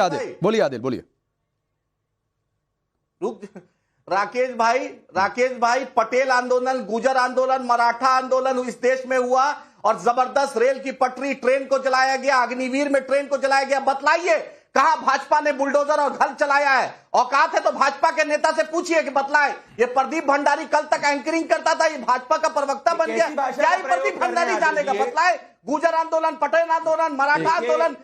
आदिल, बोलिए आदिल, बोलिए। राकेश भाई, पटेल आंदोलन, गुजर आंदोलन, मराठा आंदोलन इस देश में हुआ और जबरदस्त रेल की पटरी, ट्रेन को जलाया गया, अग्निवीर में ट्रेन को जलाया गया। बतलाइए कहां भाजपा ने बुलडोजर और घर चलाया है? औकात है तो भाजपा के नेता से पूछिए कि बतलाए। ये प्रदीप भंडारी कल तक एंकरिंग करता था, ये भाजपा का प्रवक्ता बन गया। क्या ये प्रदीप भंडारी जानेगा? बतलाए। गुजर आंदोलन, पटेल आंदोलन, मराठा आंदोलन।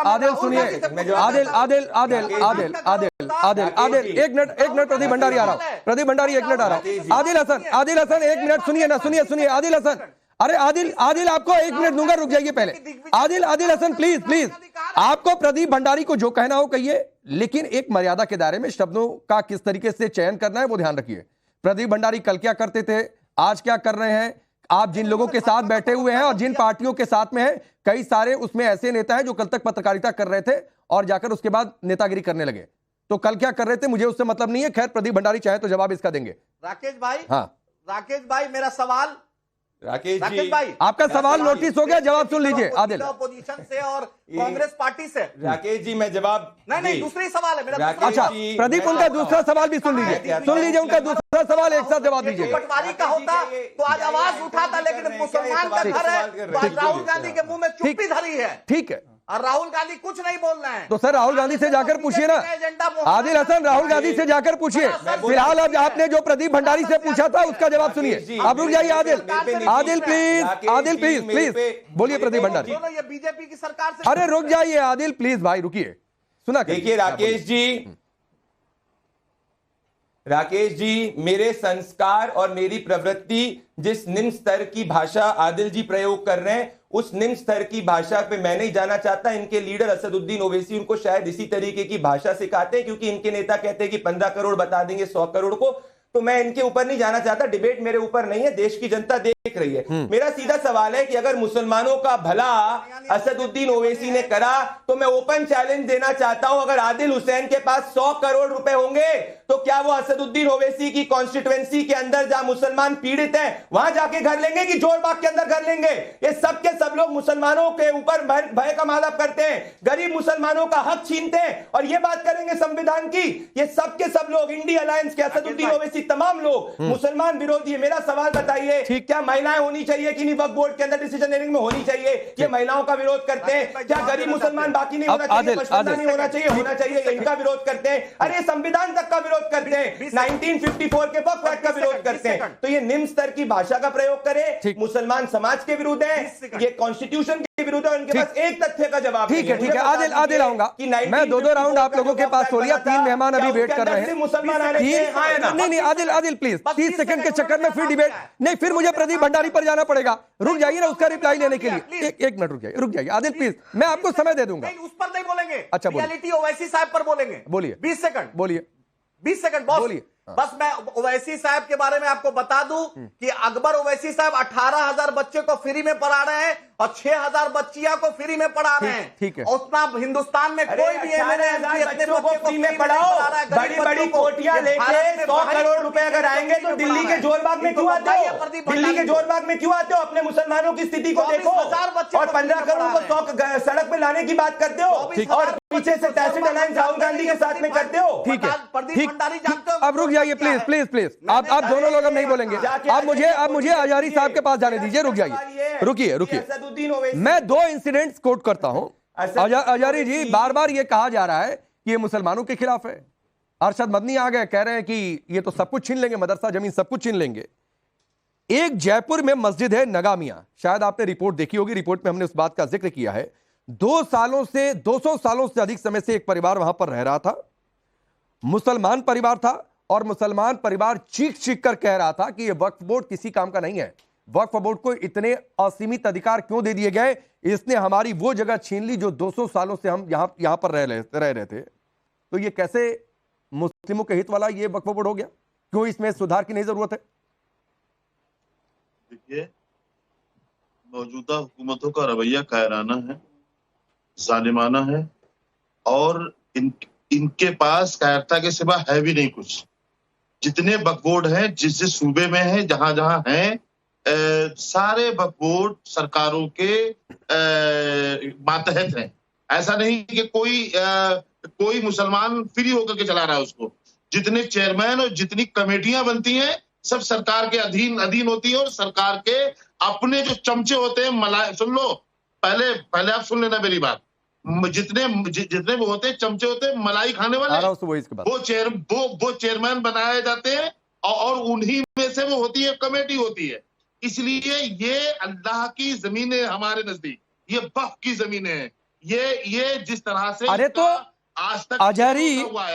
आदिल सुनिए, आदिल एक मिनट प्रदीप भंडारी आ रहा हूं, प्रदीप भंडारी एक मिनट आ रहा हूं। आदिल हसन एक मिनट सुनिए ना, सुनिए आदिल हसन। अरे आदिल आपको एक मिनट दूंगा, रुक जाइए पहले। आदिल हसन प्लीज, आपको प्रदीप भंडारी को जो कहना हो कहिए, लेकिन एक मर्यादा के दायरे में शब्दों का किस तरीके से चयन करना है वो ध्यान रखिए। प्रदीप भंडारी कल क्या करते थे, आज क्या कर रहे हैं? आप जिन लोगों के साथ बैठे हुए हैं और जिन पार्टियों के साथ में हैं, कई सारे उसमें ऐसे नेता हैं जो कल तक पत्रकारिता कर रहे थे और जाकर उसके बाद नेतागिरी करने लगे। तो कल क्या कर रहे थे मुझे उससे मतलब नहीं है। खैर, प्रदीप भंडारी चाहे तो जवाब इसका देंगे। राकेश भाई, हाँ राकेश भाई, मेरा सवाल। राकेश भाई, आपका सवाल नोटिस हो गया, जवाब सुन लीजिए। आदिल, अपोजिशन से और कांग्रेस पार्टी से। राकेश जी, मैं जवाब नहीं, दूसरी सवाल है मेरा। अच्छा प्रदीप, उनका दूसरा सवाल भी सुन लीजिए, उनका दूसरा सवाल एक साथ जवाब दीजिए। पटवारी का होता तो आज आवाज उठाता, लेकिन मुसलमान का घर है तो आज राहुल गांधी के मुंह में चुप्पी धरी है। ठीक है, और राहुल गांधी कुछ नहीं बोल रहे हैं। तो सर राहुल गांधी से जाकर पूछिए ना। आदिल हसन, राहुल गांधी से जाकर पूछिए। फिलहाल अब आपने जो प्रदीप भंडारी से पूछा था उसका जवाब सुनिए। अब रुक जाइए आदिल प्लीज बोलिए प्रदीप भंडारी। ये बीजेपी की सरकार से। अरे रुक जाइए आदिल प्लीज भाई, रुकिए, सुना। देखिए राकेश जी, मेरे संस्कार और मेरी प्रवृत्ति जिस निम्न स्तर की भाषा आदिल जी प्रयोग कर रहे हैं, उस निम्न स्तर की भाषा पे मैं नहीं जाना चाहता। इनके लीडर असदुद्दीन ओवैसी उनको शायद इसी तरीके की भाषा सिखाते हैं, क्योंकि इनके नेता कहते हैं कि 15 करोड़ बता देंगे 100 करोड़ को। तो मैं इनके ऊपर नहीं जाना चाहता, डिबेट मेरे ऊपर नहीं है, देश की जनता देख रही है। मेरा सीधा सवाल है कि अगर मुसलमानों का भला असदुद्दीन ओवैसी ने करा, तो मैं ओपन चैलेंज देना चाहता हूं, अगर आदिल हुसैन के पास 100 करोड़ रुपए होंगे तो क्या वो असदुद्दीन ओवैसी की कॉन्स्टिट्यूएंसी के अंदर जहां मुसलमान पीड़ित हैं वहां जाके घर लेंगे कि जोरबाग के अंदर घर लेंगे? ये सब के सब लोग मुसलमानों के ऊपर भय का मादक करते हैं, गरीब मुसलमानों का हक छीनते हैं, और ये बात करेंगे संविधान की। ये सब के सब लोग, इंडिया अलायंस के असदुद्दीन ओवैसी, तमाम लोग मुसलमान विरोधी है। मेरा सवाल बताइए, क्या महिलाएं होनी चाहिए कि नहीं वक्फ बोर्ड के अंदर डिसीजन लेने में होनी चाहिए? ये महिलाओं का विरोध करते हैं। क्या गरीब मुसलमान बाकी नहीं होना चाहिए, पछड़ना नहीं होना चाहिए? होना चाहिए, इनका विरोध करते हैं। अरे संविधान तक का विरोध करते हैं, 1954 के वक्फ एक्ट का विरोध करते हैं। तो ये निम्न स्तर की भाषा का प्रयोग करें, मुसलमान समाज के विरुद्ध है, ये कॉन्स्टिट्यूशन के विरुद्ध है। उनके पास एक तथ्य का जवाब। ठीक है आदिल आऊंगा। मैं दो राउंड आप लोगों के पास छोड़ दिया, 3 मेहमान अभी वेट कर रहे हैं। मुसलमान नहीं आदिल प्लीज, 30 सेकंड के चक्कर में फिर डिबेट नहीं, फिर मुझे प्रदीप भंडारी पर जाना पड़ेगा। रुक जाइए ना उसका रिप्लाई लेने के लिए। एक मिनट रुक जाइए आदिल प्लीज, मैं आपको समय दे दूंगा। उस पर नहीं बोलेंगे। अच्छा रियलिटी ओवैसी साहब पर बोलेंगे। बोलिए 20 सेकंड, बोलिए 20 सेकंड बॉस। बोलिए। बस मैं ओवैसी साहब के बारे में आपको बता दूं कि अकबर ओवैसी साहब 18,000 बच्चे को फ्री में पढ़ा रहे हैं और 6,000 बच्चियां को फ्री में पढ़ा रहे हैं। ठीक है। उतना हिंदुस्तान में कोई भी बच्चों को फ्री में पढ़ाओ, बड़ी बड़ी कोटियां लेके 100 करोड़ रुपए अगर आएंगे तो दिल्ली के जोरबाग में क्यों आते हो? दिल्ली के जोरबाग में क्यों आते हो? अपने मुसलमानों की स्थिति को देखो। और 15 करोड़ को 100 सड़क पे लाने की बात करते हो, और पीछे से टैसिड अलायंस राहुल गांधी के साथ में करते हो। ठीक है, अब रुक जाइए प्लीज। आप दोनों लोग अब नहीं बोलेंगे। आप मुझे आजारी साहब के पास जाने दीजिए। रुक जाइए, रुकिए। मैं 2 इंसिडेंट्स कोट करता हूं। आजारी जी, बार बार ये कहा जा रहा है कि ये मुसलमानों के खिलाफ है। अरशद मदनी आ गए, कह रहे हैं कि ये तो सब कुछ छीन लेंगे, मदरसा जमीन सब कुछ छीन लेंगे। एक जयपुर में मस्जिद है नगामिया, शायद आपने रिपोर्ट देखी होगी, रिपोर्ट में हमने उस बात का जिक्र किया है। 200 सालों से अधिक समय से एक परिवार वहां पर रह रहा था, मुसलमान परिवार था, और मुसलमान परिवार चीख कर कह रहा था कि यह वक्फ बोर्ड किसी काम का नहीं है। वक्फ बोर्ड को इतने असीमित अधिकार क्यों दे दिए गए? इसने हमारी वो जगह छीन ली जो 200 सालों से हम यहां पर रह रहे थे। तो ये कैसे मुस्लिमों के हित वाला ये वक्फ बोर्ड हो गया? क्यों इसमें सुधार की नहीं जरूरत है? देखिए, मौजूदा हुकूमतों का रवैया कायराना है, जालिमाना है, और इनके पास कायरता के सिवा है भी नहीं कुछ। जितने वक्फ बोर्ड हैं, जिस जिस सूबे में है, जहां जहां हैं, सारे वक्फ बोर्ड सरकारों के मातहत हैं। ऐसा नहीं कि कोई मुसलमान फ्री होकर के चला रहा है उसको। जितने चेयरमैन और जितनी कमेटियां बनती हैं सब सरकार के अधीन होती है, और सरकार के अपने जो चमचे होते हैं, मलाई, सुन लो, पहले आप सुन लेना मेरी बात। जितने वो होते हैं, चमचे होते हैं मलाई खाने वाले, वो चेयरमैन बनाए जाते हैं, और उन्हीं में से वो होती है, कमेटी होती है। इसलिए ये अल्लाह की जमीनें हमारे नजदीक, ये वक्फ की जमीनें हैं। ये जिस तरह से, अरे तो आज तक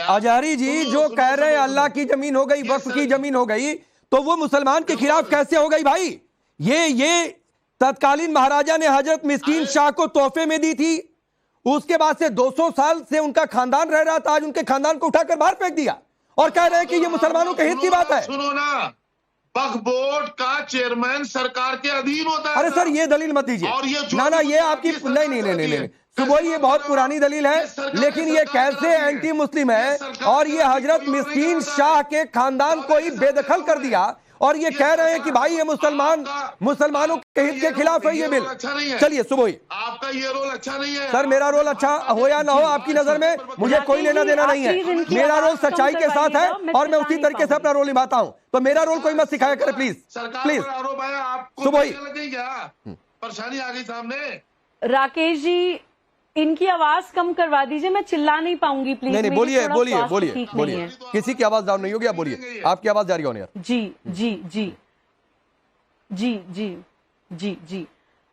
अजारी जी जो कह रहे हैं अल्लाह की जमीन हो गई, वक्फ की जमीन हो गई, तो वो मुसलमान के खिलाफ कैसे हो गई भाई? ये तत्कालीन महाराजा ने हजरत मिस्कीन शाह को तोहफे में दी थी, उसके बाद से 200 साल से उनका खानदान रह रहा था, आज उनके खानदान को उठाकर बाहर फेंक दिया और कह रहे हैं कि ये मुसलमानों के हित की बात है। सुनो ना, वक्फ बोर्ड का चेयरमैन सरकार के अधीन होता है। अरे सर ये दलील मत दीजिए, ना ये आपकी नहीं, सुबह ये बहुत पुरानी दलील है, लेकिन ये कैसे एंटी मुस्लिम है और ये हजरत मिस्कीन शाह के खानदान को ही बेदखल कर दिया और ये कह रहे हैं कि भाई ये मुसलमानों के हित के खिलाफ है ये बिल। चलिए सुबह, आपका ये रोल अच्छा नहीं है सर। मेरा रोल अच्छा हो या ना हो आपकी नजर में मुझे कोई लेना देना नहीं है। मेरा रोल सच्चाई के साथ है और मैं उसी तरीके से अपना रोल निभाता हूं, तो मेरा रोल कोई मत सिखाया करे प्लीज प्लीज। सुबह परेशानी आ गई सामने। राकेश जी इनकी आवाज कम करवा दीजिए, मैं चिल्ला नहीं पाऊंगी प्लीज। नहीं बोलिए, किसी की आवाज डाउन नहीं होगी, आप बोलिए, आपकी आवाज जारी होने। जी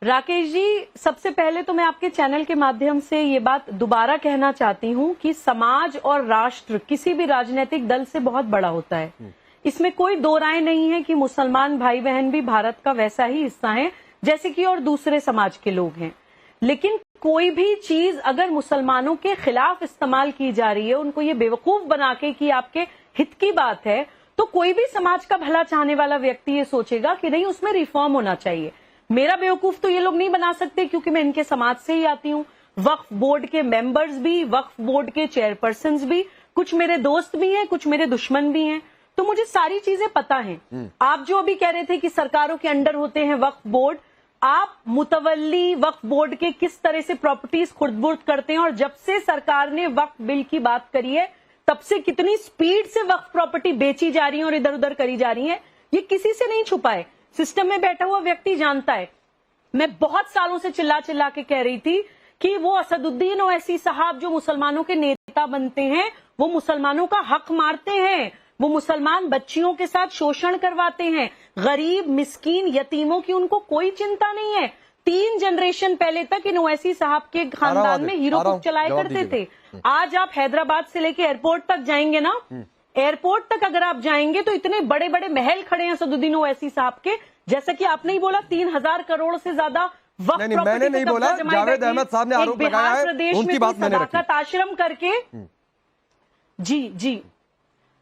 राकेश जी, सबसे पहले तो मैं आपके चैनल के माध्यम से ये बात दोबारा कहना चाहती हूँ कि समाज और राष्ट्र किसी भी राजनीतिक दल से बहुत बड़ा होता है। इसमें कोई दो राय नहीं है कि मुसलमान भाई बहन भी भारत का वैसा ही हिस्सा है जैसे कि और दूसरे समाज के लोग हैं। लेकिन कोई भी चीज अगर मुसलमानों के खिलाफ इस्तेमाल की जा रही है, उनको ये बेवकूफ बना के कि आपके हित की बात है, तो कोई भी समाज का भला चाहने वाला व्यक्ति ये सोचेगा कि नहीं उसमें रिफॉर्म होना चाहिए। मेरा बेवकूफ तो ये लोग नहीं बना सकते क्योंकि मैं इनके समाज से ही आती हूँ। वक्फ बोर्ड के मेंबर्स भी, वक्फ बोर्ड के चेयरपर्सन भी, कुछ मेरे दोस्त भी हैं, कुछ मेरे दुश्मन भी हैं, तो मुझे सारी चीजें पता हैं। आप जो अभी कह रहे थे कि सरकारों के अंडर होते हैं वक्फ बोर्ड, आप मुतवल्ली वक्फ बोर्ड के किस तरह से प्रॉपर्टीज खुर्द-बुर्द करते हैं, और जब से सरकार ने वक्फ बिल की बात करी है तब से कितनी स्पीड से वक्फ प्रॉपर्टी बेची जा रही है और इधर उधर करी जा रही है, ये किसी से नहीं छुपा है। सिस्टम में बैठा हुआ व्यक्ति जानता है। मैं बहुत सालों से चिल्ला चिल्ला के कह रही थी कि वो असदुद्दीन ओवैसी साहब जो मुसलमानों के नेता बनते हैं, वो मुसलमानों का हक मारते हैं, वो मुसलमान बच्चियों के साथ शोषण करवाते हैं, गरीब मिस्कीन यतीमों की उनको कोई चिंता नहीं है। 3 जनरेशन पहले तक इन ओवैसी साहब के खानदान में हीरो कुक चलाया करते थे। आज आप हैदराबाद से लेके एयरपोर्ट तक जाएंगे ना, एयरपोर्ट तक अगर आप जाएंगे तो इतने बड़े बड़े महल खड़े हैं असदुद्दीन ओवैसी साहब के, जैसा कि आपने ही बोला 3000 करोड़ से ज्यादा वक्फ नहीं, मैंने नहीं बोला, जावेद अहमद साहब ने आरोप लगाया है, उनकी बात मैंने रखी। आश्रम करके जी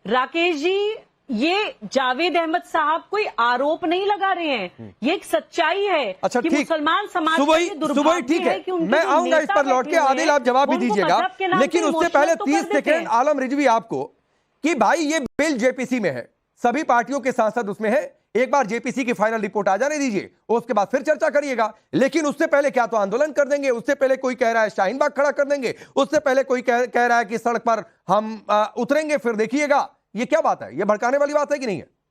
राकेश जी, ये जावेद अहमद साहब कोई आरोप नहीं लगा रहे हैं, ये एक सच्चाई है। अच्छा, कि मुसलमान समाज सुबह ठीक है, मैं आऊंगा इस पर लौट के। आदिल आप जवाब भी दीजिएगा, लेकिन उससे पहले 30 सेकंड आलम रिजवी आपको कि भाई ये बिल जेपीसी में है, सभी पार्टियों के सांसद उसमें है, एक बार जेपीसी की फाइनल रिपोर्ट आ जाने दीजिए, उसके बाद फिर चर्चा करिएगा। लेकिन उससे पहले क्या तो आंदोलन कर देंगे, उससे पहले कोई कह रहा है शाहीन बाग खड़ा कर देंगे, उससे पहले कोई कह रहा है कि सड़क पर हम उतरेंगे, फिर देखिएगा। ये क्या बात है? ये भड़काने वाली बात है कि नहीं है?